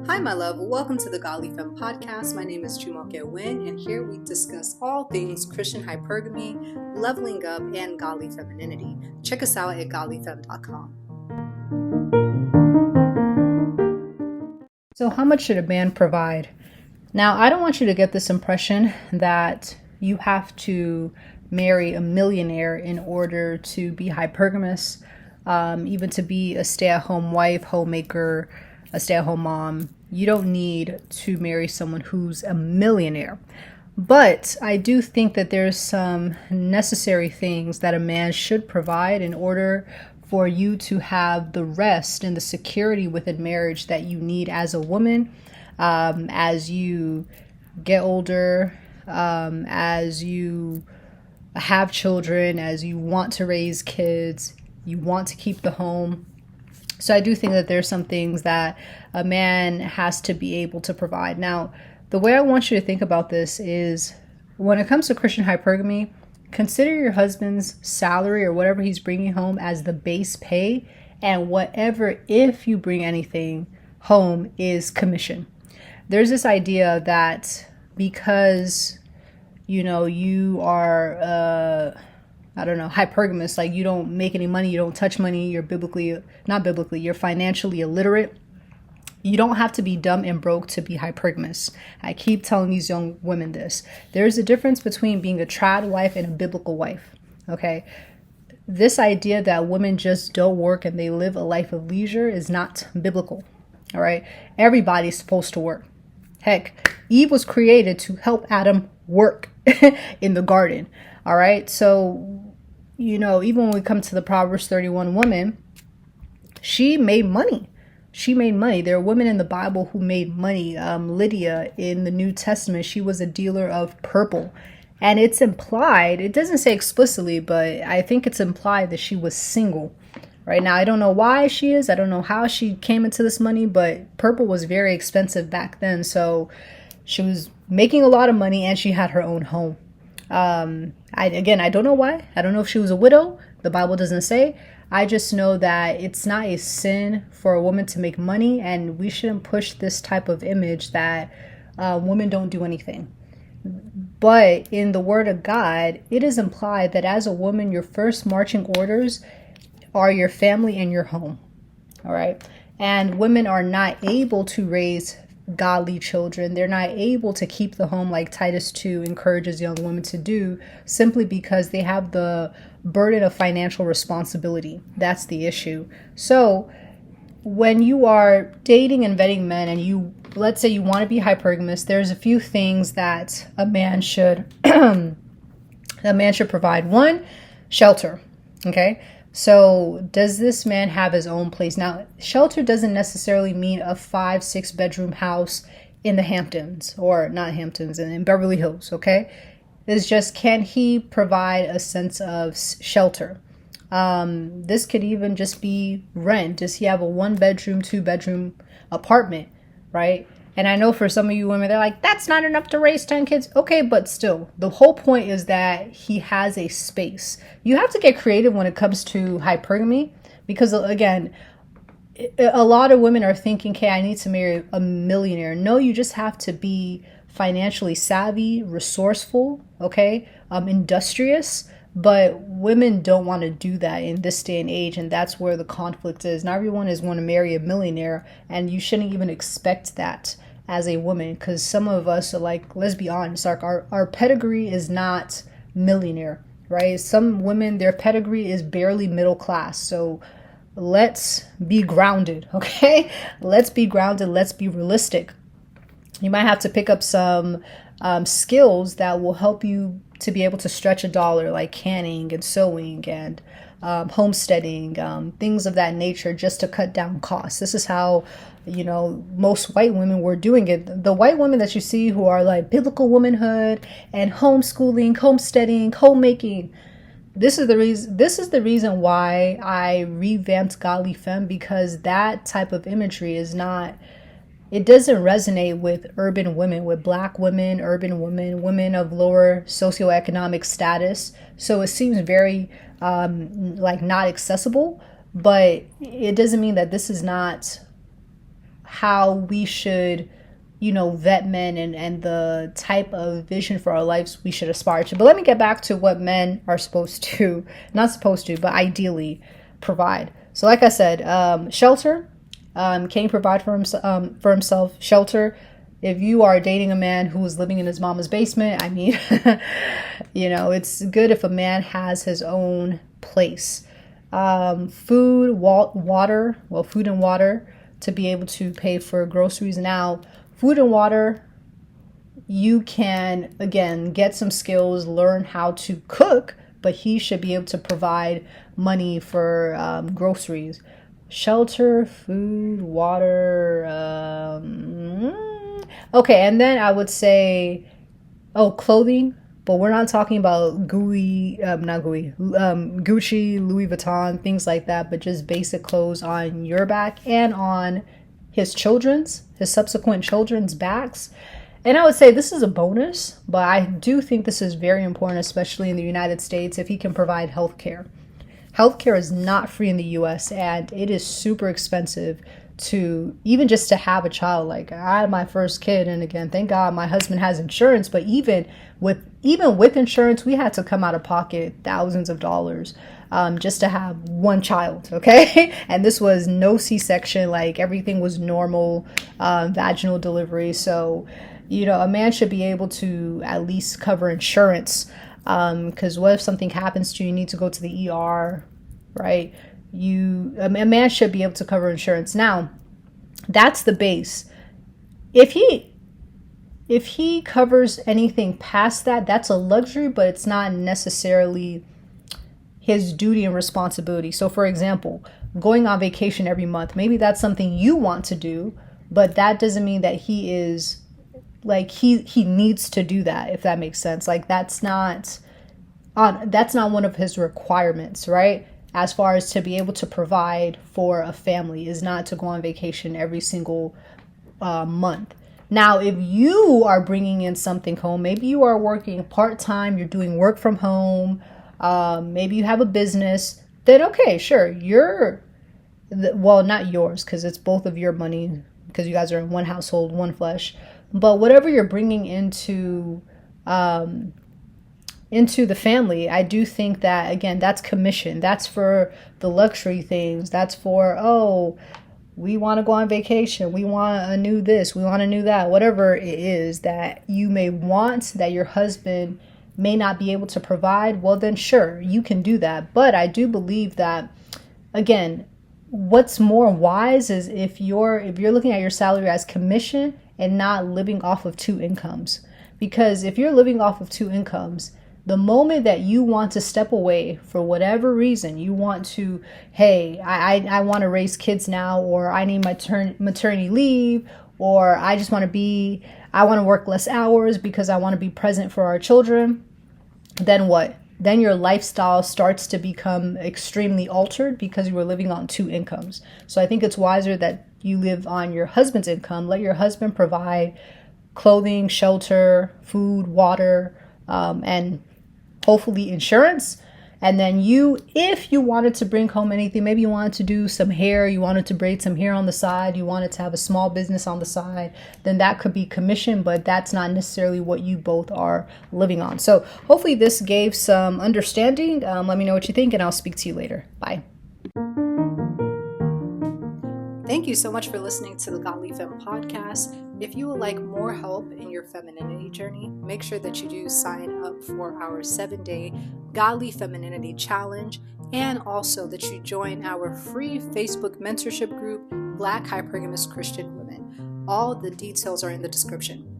Hi, my love. Welcome to the Godly Femme podcast. My name is Chumoke Win, and here we discuss all things Christian hypergamy, leveling up, and godly femininity. Check us out at godlyfemme.com. So, how much should a man provide? Now, I don't want you to get this impression that you have to marry a millionaire in order to be hypergamous, even to be a stay-at-home wife, homemaker, a stay-at-home mom. You don't need to marry someone who's a millionaire. But I do think that there's some necessary things that a man should provide in order for you to have the rest and the security within marriage that you need as a woman, as you get older, as you have children, as you want to raise kids, you want to keep the home. So I do think that there's some things that a man has to be able to provide. Now, the way I want you to think about this is when it comes to Christian hypergamy, consider your husband's salary or whatever he's bringing home as the base pay, and whatever, if you bring anything home, is commission. There's this idea that because, you are, hypergamous, like you don't make any money, you don't touch money, you're financially illiterate. You don't have to be dumb and broke to be hypergamous. I keep telling these young women this. There's a difference between being a trad wife and a biblical wife, okay? This idea that women just don't work and they live a life of leisure is not biblical, all right? Everybody's supposed to work. Heck, Eve was created to help Adam work in the garden, all right? So, even when we come to the Proverbs 31 woman, she made money. There are women in the Bible who made money. Lydia in the New Testament, she was a dealer of purple. And it's implied, it doesn't say explicitly, but I think it's implied that she was single. Right now, I don't know why she is. I don't know how she came into this money, but purple was very expensive back then. So she was making a lot of money and she had her own home. I don't know why. I don't know if she was a widow. The Bible doesn't say. I just know that it's not a sin for a woman to make money, and we shouldn't push this type of image that women don't do anything. But in the Word of God, it is implied that as a woman, your first marching orders are your family and your home. All right. And women are not able to raise godly children. They're not able to keep the home like Titus 2 encourages young women to do, simply because they have the burden of financial responsibility. That's the issue. So when you are dating and vetting men and let's say you want to be hypergamous, there's a few things that a man should provide. One, shelter. Okay. So does this man have his own place? Now, shelter doesn't necessarily mean a 5-6 bedroom house in the Hamptons, or not Hamptons, in Beverly Hills, okay? It's just, can he provide a sense of shelter? This could even just be rent. Does he have a 1-bedroom, 2-bedroom apartment, right? And I know for some of you women, they're like, that's not enough to raise 10 kids. Okay, but still, the whole point is that he has a space. You have to get creative when it comes to hypergamy, because again, a lot of women are thinking, okay, I need to marry a millionaire. No, you just have to be financially savvy, resourceful, okay, industrious. But women don't want to do that in this day and age, and that's where the conflict is. Not everyone is going to marry a millionaire, and you shouldn't even expect that as a woman, because some of us are like, let's be honest, our pedigree is not millionaire, right? Some women, their pedigree is barely middle class. So let's be grounded, okay? Let's be grounded. Let's be realistic. You might have to pick up some skills that will help you to be able to stretch a dollar, like canning and sewing and homesteading, things of that nature, just to cut down costs. This is how, most white women were doing it. The white women that you see who are like biblical womanhood and homeschooling, homesteading, homemaking. This is the reason why I revamped Godly Femme, because that type of imagery it doesn't resonate with urban women, with Black women, urban women, women of lower socioeconomic status. So it seems very not accessible, but it doesn't mean that this is not how we should, vet men and the type of vision for our lives we should aspire to. But let me get back to what men are supposed to, not supposed to, but ideally provide. So like I said, shelter. Can he provide for himself shelter? If you are dating a man who is living in his mama's basement, I mean, it's good if a man has his own place. Food, water, food and water to be able to pay for groceries. Now, food and water, you can, again, get some skills, learn how to cook, but he should be able to provide money for groceries. Shelter, food, water. Okay, and then I would say, clothing. But we're not talking about Gucci, Louis Vuitton, things like that, but just basic clothes on your back and on his subsequent children's backs. And I would say this is a bonus, but I do think this is very important, especially in the United States, if he can provide healthcare. Healthcare is not free in the US, and it is super expensive to even just to have a child. Like, I had my first kid, and again, thank God my husband has insurance, but even with insurance, we had to come out of pocket thousands of dollars just to have one child, okay? And this was no C-section, like everything was normal vaginal delivery. So, a man should be able to at least cover insurance, because what if something happens to you, you need to go to the ER, right? A man should be able to cover insurance. Now, that's the base. If he covers anything past that, that's a luxury, but it's not necessarily his duty and responsibility. So for example, going on vacation every month, maybe that's something you want to do, but that doesn't mean that he is like he needs to do that, if that makes sense. Like that's not one of his requirements, right? As far as to be able to provide for a family is not to go on vacation every single month. Now, if you are bringing in something home, maybe you are working part-time, you're doing work from home, maybe you have a business, then okay, sure, not yours, because it's both of your money, because you guys are in one household, one flesh, but whatever you're bringing into the family, I do think that, again, that's commission. That's for the luxury things. That's for, we want to go on vacation. We want a new this. We want a new that. Whatever it is that you may want that your husband may not be able to provide, well, then sure, you can do that. But I do believe that, again, what's more wise is if you're looking at your salary as commission and not living off of two incomes. Because if you're living off of two incomes, the moment that you want to step away for whatever reason, you want to, hey, I want to raise kids now, or I need my maternity leave, or I want to work less hours because I want to be present for our children, then what? Then your lifestyle starts to become extremely altered because you were living on two incomes. So I think it's wiser that you live on your husband's income. Let your husband provide clothing, shelter, food, water, and hopefully insurance. And then if you wanted to bring home anything, maybe you wanted to do some hair, you wanted to braid some hair on the side, you wanted to have a small business on the side, then that could be commission, but that's not necessarily what you both are living on. So hopefully this gave some understanding. Let me know what you think, and I'll speak to you later. Bye. Thank you so much for listening to the Godly Femme podcast. If you would like more help in your femininity journey, make sure that you do sign up for our 7-day Godly Femininity Challenge, and also that you join our free Facebook mentorship group, Black Hypergamous Christian Women. All the details are in the description.